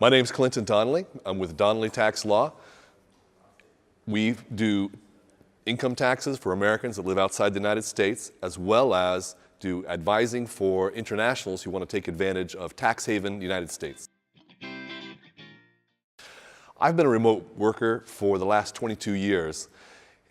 My name's Clinton Donnelly. I'm with Donnelly Tax Law. We do income taxes for Americans that live outside the United States, as well as do advising for internationals who want to take advantage of tax haven United States. I've been a remote worker for the last 22 years,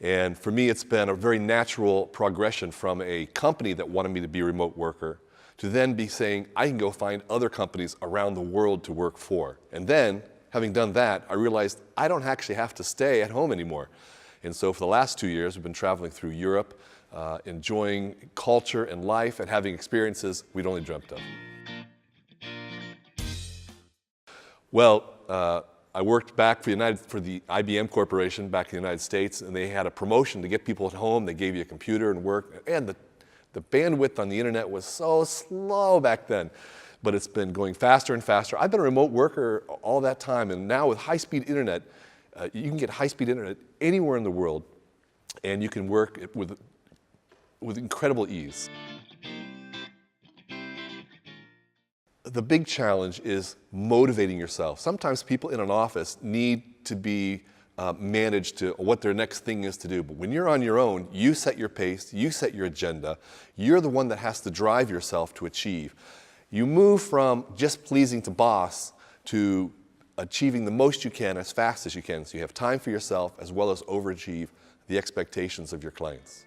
and for me it's been a very natural progression from a company that wanted me to be a remote worker to then be saying, I can go find other companies around the world to work for. And then, having done that, I realized I don't actually have to stay at home anymore. And so for the last 2 years, we've been traveling through Europe, enjoying culture and life and having experiences we'd only dreamt of. Well, I worked back for the IBM Corporation back in the United States, and they had a promotion to get people at home. They gave you a computer and work, and the bandwidth on the internet was so slow back then, but it's been going faster and faster. I've been a remote worker all that time, and now with high-speed internet, you can get high-speed internet anywhere in the world, and you can work with incredible ease. The big challenge is motivating yourself. Sometimes people in an office need to be managed to what their next thing is to do. But when you're on your own, you set your pace, you set your agenda. You're the one that has to drive yourself to achieve. You move from just pleasing to boss to achieving the most you can as fast as you can, so you have time for yourself as well as overachieve the expectations of your clients.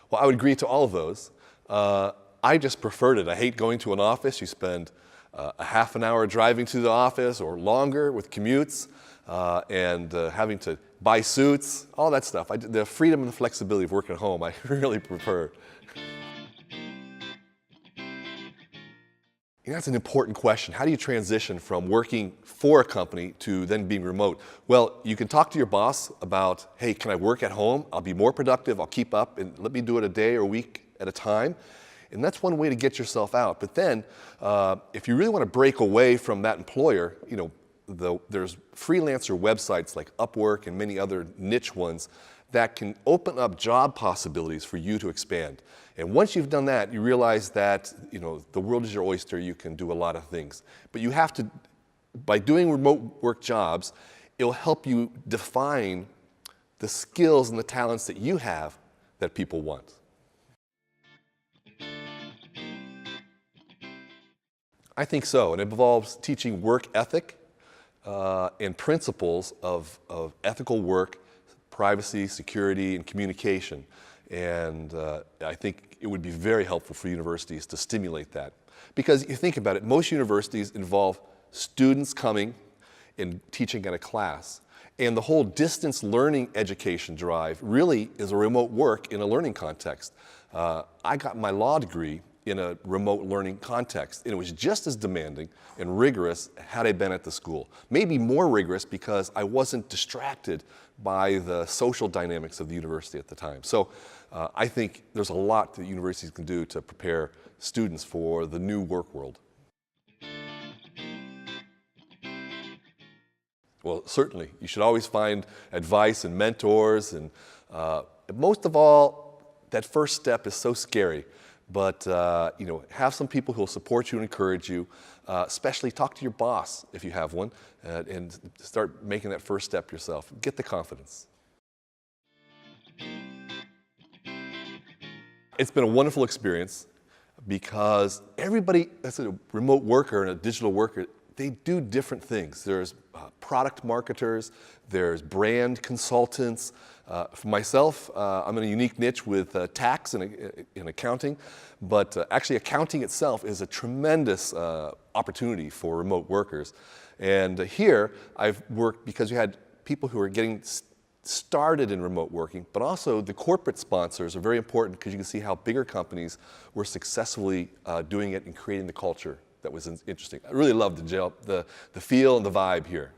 Well, I would agree to all of those. I just preferred it. I hate going to an office. You spend a half an hour driving to the office or longer with commutes and having to buy suits, all that stuff. The freedom and the flexibility of working at home, I really prefer. That's an important question. How do you transition from working for a company to then being remote? Well, you can talk to your boss about, hey, can I work at home? I'll be more productive, I'll keep up, and let me do it a day or a week at a time. And that's one way to get yourself out. But then, if you really want to break away from that employer, there's freelancer websites like Upwork and many other niche ones that can open up job possibilities for you to expand. And once you've done that, you realize that the world is your oyster. You can do a lot of things. But you have to, by doing remote work jobs, it'll help you define the skills and the talents that you have that people want. I think so, and it involves teaching work ethic and principles of ethical work, privacy, security, and communication. And I think it would be very helpful for universities to stimulate that. Because you think about it, most universities involve students coming and teaching in a class. And the whole distance learning education drive really is a remote work in a learning context. I got my law degree in a remote learning context, and it was just as demanding and rigorous had I been at the school. Maybe more rigorous because I wasn't distracted by the social dynamics of the university at the time. So I think there's a lot that universities can do to prepare students for the new work world. Well, certainly, you should always find advice and mentors, and most of all, that first step is so scary. But have some people who will support you and encourage you. Especially talk to your boss if you have one, and start making that first step yourself. Get the confidence. It's been a wonderful experience because everybody that's a remote worker and a digital worker, they do different things. There's product marketers, there's brand consultants. For myself, I'm in a unique niche with tax and accounting, but actually accounting itself is a tremendous opportunity for remote workers. And here I've worked because we had people who are getting started in remote working, but also the corporate sponsors are very important because you can see how bigger companies were successfully doing it and creating the culture that was interesting. I really loved the feel and the vibe here.